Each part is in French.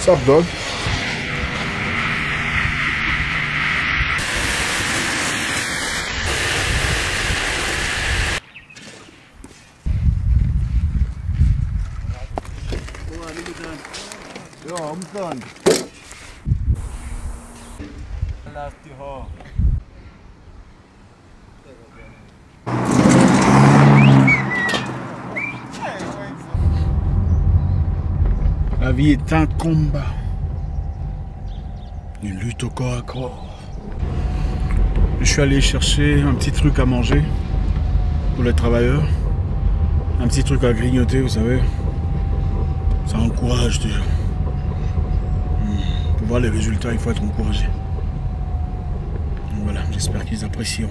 Sup, dog? Yo, I'm done. La vie est un combat. Une lutte au corps à corps. Je suis allé chercher un petit truc à manger pour les travailleurs. Un petit truc à grignoter, vous savez. Ça encourage déjà. Pour voir les résultats, il faut être encouragé. Donc voilà, j'espère qu'ils apprécieront.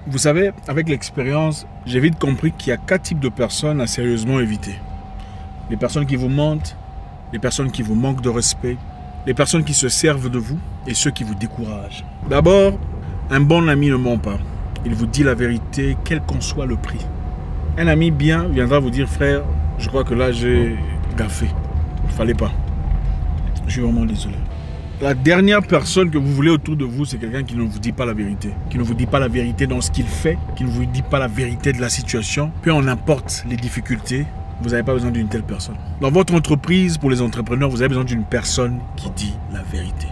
Vous savez, avec l'expérience, j'ai vite compris qu'il y a 4 types de personnes à sérieusement éviter. Les personnes qui vous mentent, les personnes qui vous manquent de respect, les personnes qui se servent de vous et ceux qui vous découragent. D'abord, un bon ami ne ment pas. Il vous dit la vérité, quel qu'en soit le prix. Un ami bien viendra vous dire, frère, je crois que là j'ai gaffé. Il ne fallait pas. Je suis vraiment désolé. La dernière personne que vous voulez autour de vous, c'est quelqu'un qui ne vous dit pas la vérité. Qui ne vous dit pas la vérité dans ce qu'il fait, qui ne vous dit pas la vérité de la situation. Peu en importe les difficultés, vous n'avez pas besoin d'une telle personne. Dans votre entreprise, pour les entrepreneurs, vous avez besoin d'une personne qui dit la vérité.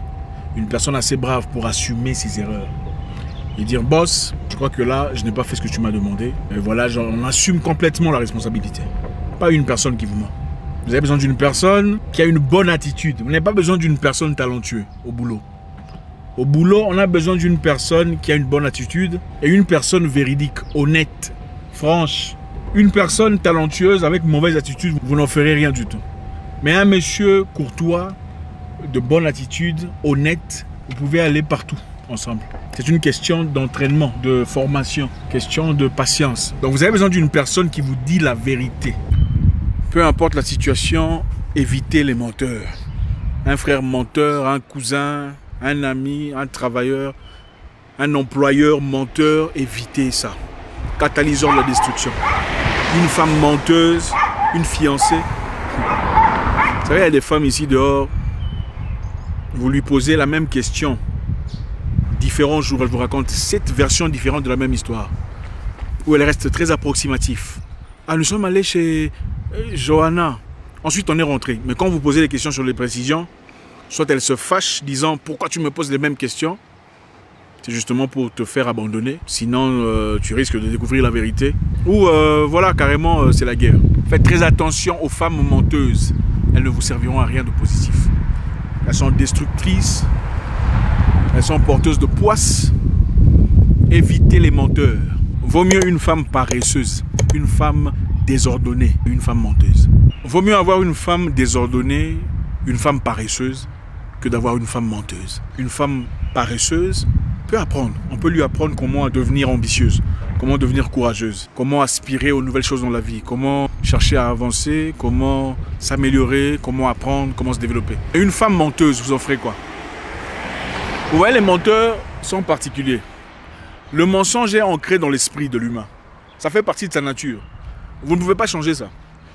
Une personne assez brave pour assumer ses erreurs. Et dire, boss, je crois que là, je n'ai pas fait ce que tu m'as demandé. Et voilà, on assume complètement la responsabilité. Pas une personne qui vous ment. Vous avez besoin d'une personne qui a une bonne attitude. Vous n'avez pas besoin d'une personne talentueuse au boulot. Au boulot, on a besoin d'une personne qui a une bonne attitude et une personne véridique, honnête, franche. Une personne talentueuse avec mauvaise attitude, vous n'en ferez rien du tout. Mais un monsieur courtois, de bonne attitude, honnête, vous pouvez aller partout ensemble. C'est une question d'entraînement, de formation, question de patience. Donc vous avez besoin d'une personne qui vous dit la vérité. Peu importe la situation, évitez les menteurs. Un frère menteur, un cousin, un ami, un travailleur, un employeur menteur, évitez ça. Catalyseur de la destruction. Une femme menteuse, une fiancée. Vous savez, il y a des femmes ici dehors, vous lui posez la même question. Différents jours, elle vous raconte 7 versions différentes de la même histoire. Où elle reste très approximative. Ah, nous sommes allés chez Johanna. Ensuite, on est rentré. Mais quand vous posez des questions sur les précisions, soit elle se fâche, disant « Pourquoi tu me poses les mêmes questions ?» C'est justement pour te faire abandonner. Sinon, tu risques de découvrir la vérité. Ou, voilà, carrément, c'est la guerre. Faites très attention aux femmes menteuses. Elles ne vous serviront à rien de positif. Elles sont destructrices. Elles sont porteuses de poisse. Évitez les menteurs. Vaut mieux une femme paresseuse, une femme désordonnée, une femme menteuse. Vaut mieux avoir une femme désordonnée, une femme paresseuse, que d'avoir une femme menteuse. Une femme paresseuse peut apprendre. On peut lui apprendre comment devenir ambitieuse, comment devenir courageuse, comment aspirer aux nouvelles choses dans la vie, comment chercher à avancer, comment s'améliorer, comment apprendre, comment se développer. Et une femme menteuse, vous en ferez quoi? Vous voyez, les menteurs sont particuliers. Le mensonge est ancré dans l'esprit de l'humain. Ça fait partie de sa nature. Vous ne pouvez pas changer ça.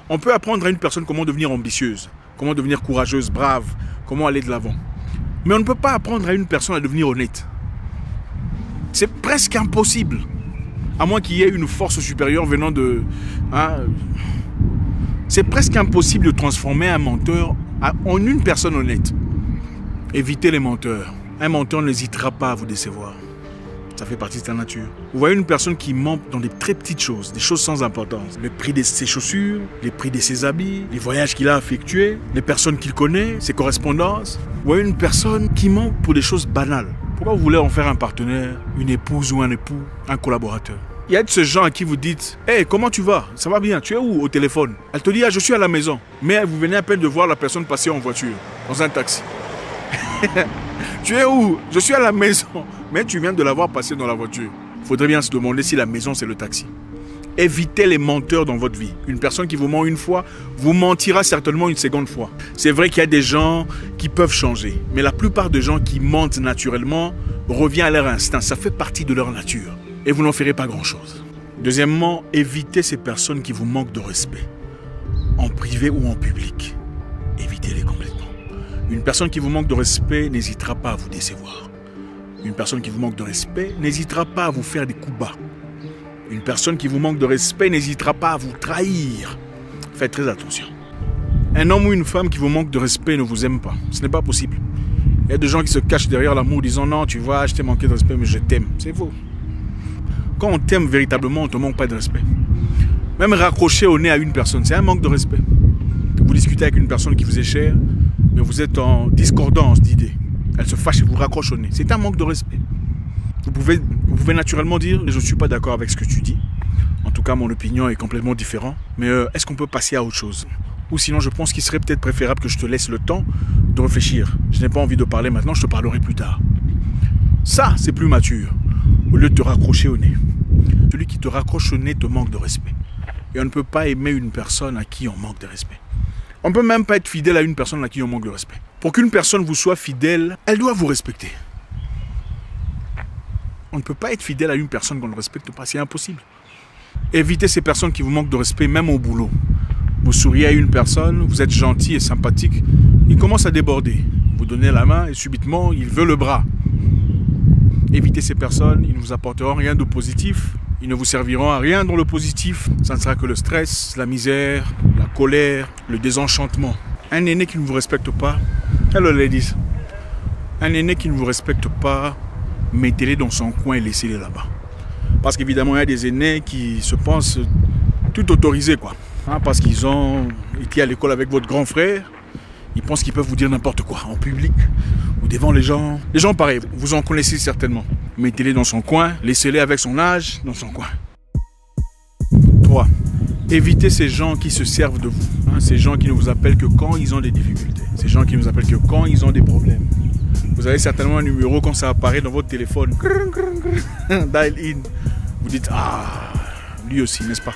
On peut apprendre à une personne comment devenir ambitieuse, comment devenir courageuse, brave, comment aller de l'avant. Mais on ne peut pas apprendre à une personne à devenir honnête. C'est presque impossible. À moins qu'il y ait une force supérieure venant de... c'est presque impossible de transformer un menteur en une personne honnête. Évitez les menteurs. Un menteur n'hésitera pas à vous décevoir. Ça fait partie de sa nature. Vous voyez une personne qui ment dans des très petites choses, des choses sans importance. Le prix de ses chaussures, les prix de ses habits, les voyages qu'il a effectués, les personnes qu'il connaît, ses correspondances. Vous voyez une personne qui ment pour des choses banales. Pourquoi vous voulez en faire un partenaire, une épouse ou un époux, un collaborateur? Il y a de ces gens à qui vous dites « Hey, comment tu vas? Ça va bien? Tu es où au téléphone ?» Elle te dit « Ah, je suis à la maison. » Mais vous venez à peine de voir la personne passer en voiture, dans un taxi. Tu es où? Je suis à la maison. Mais tu viens de la voir passer dans la voiture. Il faudrait bien se demander si la maison c'est le taxi. Évitez les menteurs dans votre vie. Une personne qui vous ment une fois, vous mentira certainement une seconde fois. C'est vrai qu'il y a des gens qui peuvent changer. Mais la plupart des gens qui mentent naturellement revient à leur instinct. Ça fait partie de leur nature. Et vous n'en ferez pas grand-chose. Deuxièmement, évitez ces personnes qui vous manquent de respect. En privé ou en public. Une personne qui vous manque de respect n'hésitera pas à vous décevoir. Une personne qui vous manque de respect n'hésitera pas à vous faire des coups bas. Une personne qui vous manque de respect n'hésitera pas à vous trahir. Faites très attention. Un homme ou une femme qui vous manque de respect ne vous aime pas. Ce n'est pas possible. Il y a des gens qui se cachent derrière l'amour disant non, tu vois, je t'ai manqué de respect, mais je t'aime. C'est faux. Quand on t'aime véritablement, on ne te manque pas de respect. Même raccrocher au nez à une personne, c'est un manque de respect. Vous discutez avec une personne qui vous est chère, mais vous êtes en discordance d'idées. Elle se fâche et vous raccroche au nez. C'est un manque de respect. Vous pouvez naturellement dire « je ne suis pas d'accord avec ce que tu dis ». En tout cas, mon opinion est complètement différente. Mais est-ce qu'on peut passer à autre chose? Ou sinon, je pense qu'il serait peut-être préférable que je te laisse le temps de réfléchir. Je n'ai pas envie de parler maintenant, je te parlerai plus tard. Ça, c'est plus mature. Au lieu de te raccrocher au nez. Celui qui te raccroche au nez te manque de respect. Et on ne peut pas aimer une personne à qui on manque de respect. On ne peut même pas être fidèle à une personne à qui on manque de respect. Pour qu'une personne vous soit fidèle, elle doit vous respecter. On ne peut pas être fidèle à une personne qu'on ne respecte pas, c'est impossible. Évitez ces personnes qui vous manquent de respect, même au boulot. Vous souriez à une personne, vous êtes gentil et sympathique, il commence à déborder. Vous donnez la main et subitement, il veut le bras. Évitez ces personnes, ils ne vous apporteront rien de positif. Ils ne vous serviront à rien dans le positif. Ça ne sera que le stress, la misère, la colère, le désenchantement. Un aîné qui ne vous respecte pas, hello ladies, un aîné qui ne vous respecte pas, mettez-les dans son coin et laissez-les là-bas. Parce qu'évidemment, il y a des aînés qui se pensent tout autorisés, quoi. Parce qu'ils ont été à l'école avec votre grand frère, ils pensent qu'ils peuvent vous dire n'importe quoi en public ou devant les gens. Les gens pareils, vous en connaissez certainement. Mettez-les dans son coin, laissez-les avec son âge dans son coin. 3. Évitez ces gens qui se servent de vous. Ces gens qui ne vous appellent que quand ils ont des difficultés. Ces gens qui ne vous appellent que quand ils ont des problèmes. Vous avez certainement un numéro quand ça apparaît dans votre téléphone. Dial in. Vous dites, ah, lui aussi, n'est-ce pas?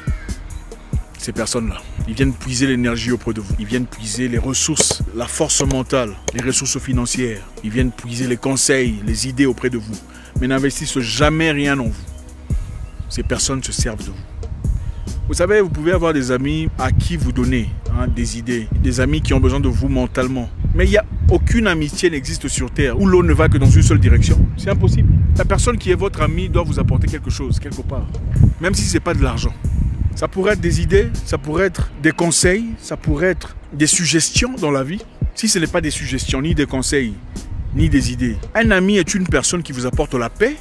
Ces personnes-là, ils viennent puiser l'énergie auprès de vous. Ils viennent puiser les ressources, la force mentale, les ressources financières. Ils viennent puiser les conseils, les idées auprès de vous. Mais n'investissent jamais rien en vous. Ces personnes se servent de vous. Vous savez, vous pouvez avoir des amis à qui vous donnez des idées. Des amis qui ont besoin de vous mentalement. Mais il n'y a aucune amitié n'existe sur Terre où l'eau ne va que dans une seule direction. C'est impossible. La personne qui est votre ami doit vous apporter quelque chose, quelque part. Même si ce n'est pas de l'argent. Ça pourrait être des idées, ça pourrait être des conseils, ça pourrait être des suggestions dans la vie. Si ce n'est pas des suggestions, ni des conseils, ni des idées. Un ami est une personne qui vous apporte la paix,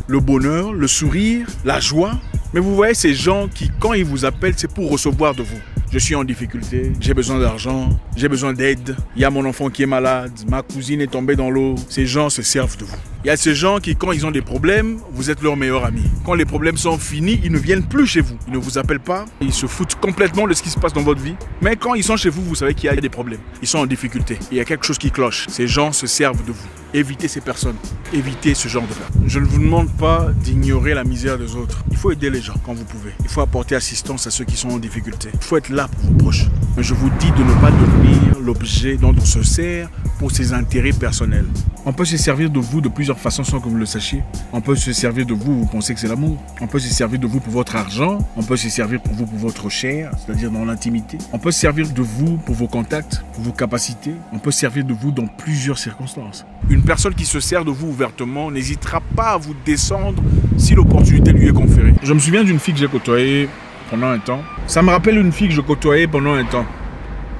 le bonheur, le sourire, la joie. Mais vous voyez ces gens qui, quand ils vous appellent, c'est pour recevoir de vous. Je suis en difficulté, j'ai besoin d'argent, j'ai besoin d'aide. Il y a mon enfant qui est malade, ma cousine est tombée dans l'eau. Ces gens se servent de vous. Il y a ces gens qui, quand ils ont des problèmes, vous êtes leur meilleur ami. Quand les problèmes sont finis, ils ne viennent plus chez vous. Ils ne vous appellent pas, ils se foutent complètement de ce qui se passe dans votre vie. Mais quand ils sont chez vous, vous savez qu'il y a des problèmes. Ils sont en difficulté. Il y a quelque chose qui cloche. Ces gens se servent de vous. Évitez ces personnes. Évitez ce genre de personnes. Je ne vous demande pas d'ignorer la misère des autres. Il faut aider les gens quand vous pouvez. Il faut apporter assistance à ceux qui sont en difficulté. Il faut être là pour vos proches. Mais je vous dis de ne pas devenir l'objet dont on se sert pour ses intérêts personnels. On peut se servir de vous de plusieurs façons sans que vous le sachiez. On peut se servir de vous, vous pensez que c'est l'amour. On peut se servir de vous pour votre argent. On peut se servir pour vous pour votre chair, c'est-à-dire dans l'intimité. On peut se servir de vous pour vos contacts, pour vos capacités. On peut se servir de vous dans plusieurs circonstances. Une personne qui se sert de vous ouvertement n'hésitera pas à vous descendre si l'opportunité lui est conférée. Je me souviens d'une fille que j'ai côtoyée pendant un temps. Ça me rappelle une fille que je côtoyais pendant un temps.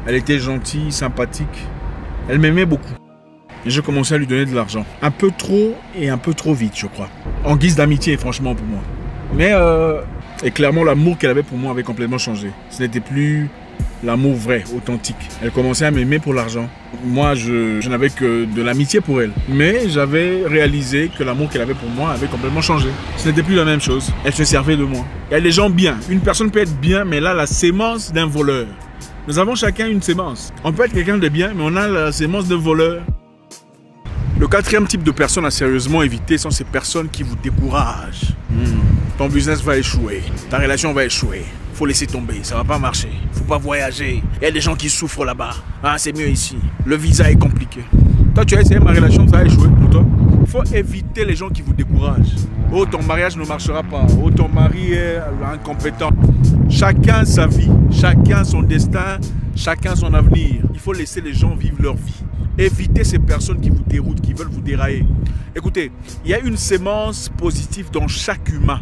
Elle était gentille, sympathique. Elle m'aimait beaucoup. Et je commençais à lui donner de l'argent. Un peu trop et un peu trop vite, je crois. En guise d'amitié, franchement, pour moi. Mais, et clairement, l'amour qu'elle avait pour moi avait complètement changé. Ce n'était plus l'amour vrai, authentique. Elle commençait à m'aimer pour l'argent. Moi, je n'avais que de l'amitié pour elle. Mais j'avais réalisé que l'amour qu'elle avait pour moi avait complètement changé. Ce n'était plus la même chose. Elle se servait de moi. Il y a des gens bien. Une personne peut être bien, mais là, la sémence d'un voleur. Nous avons chacun une sémence. On peut être quelqu'un de bien, mais on a la sémence de voleur. Le quatrième type de personnes à sérieusement éviter sont ces personnes qui vous découragent. Ton business va échouer, ta relation va échouer. Faut laisser tomber, ça va pas marcher. Faut pas voyager. Il y a des gens qui souffrent là-bas. Ah, c'est mieux ici. Le visa est compliqué. Toi, tu as essayé ma relation, ça a échoué pour toi. Il faut éviter les gens qui vous découragent. Oh, ton mariage ne marchera pas. Oh, ton mari est incompétent. Chacun sa vie, chacun son destin, chacun son avenir. Il faut laisser les gens vivre leur vie. Évitez ces personnes qui vous déroutent, qui veulent vous dérailler. Écoutez, il y a une sémence positive dans chaque humain.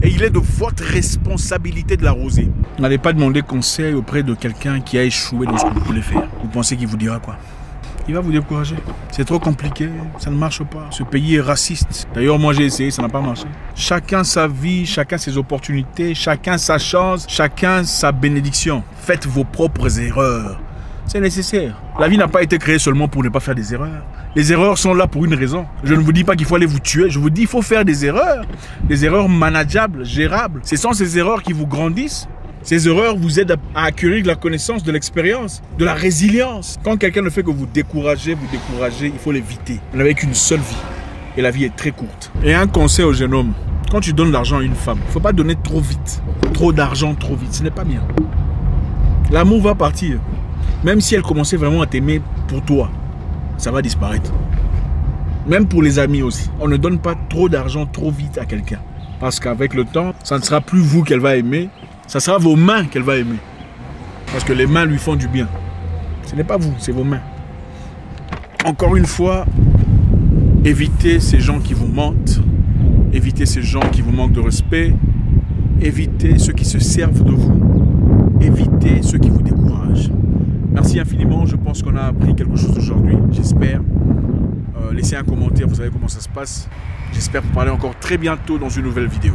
Et il est de votre responsabilité de l'arroser. N'allez pas demander conseil auprès de quelqu'un qui a échoué dans ce que vous voulez faire. Vous pensez qu'il vous dira quoi? Il va vous décourager. C'est trop compliqué, ça ne marche pas. Ce pays est raciste. D'ailleurs, moi j'ai essayé, ça n'a pas marché. Chacun sa vie, chacun ses opportunités, chacun sa chance, chacun sa bénédiction. Faites vos propres erreurs. C'est nécessaire. La vie n'a pas été créée seulement pour ne pas faire des erreurs. Les erreurs sont là pour une raison. Je ne vous dis pas qu'il faut aller vous tuer. Je vous dis qu'il faut faire des erreurs manageables, gérables. Ce sont ces erreurs qui vous grandissent. Ces erreurs vous aident à acquérir de la connaissance, de l'expérience, de la résilience. Quand quelqu'un ne fait que vous décourager, il faut l'éviter. Vous n'avez qu'une seule vie. Et la vie est très courte. Et un conseil au jeune homme. Quand tu donnes de l'argent à une femme, il ne faut pas donner trop vite. Trop d'argent, trop vite. Ce n'est pas bien. L'amour va partir. Même si elle commençait vraiment à t'aimer pour toi, ça va disparaître. Même pour les amis aussi. On ne donne pas trop d'argent trop vite à quelqu'un. Parce qu'avec le temps, ça ne sera plus vous qu'elle va aimer. Ça sera vos mains qu'elle va aimer. Parce que les mains lui font du bien. Ce n'est pas vous, c'est vos mains. Encore une fois, évitez ces gens qui vous mentent. Évitez ces gens qui vous manquent de respect. Évitez ceux qui se servent de vous. Évitez ceux qui vous découragent. Merci infiniment. Je pense qu'on a appris quelque chose aujourd'hui. J'espère. Laissez un commentaire, vous savez comment ça se passe. J'espère vous parler encore très bientôt dans une nouvelle vidéo.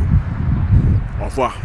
Au revoir.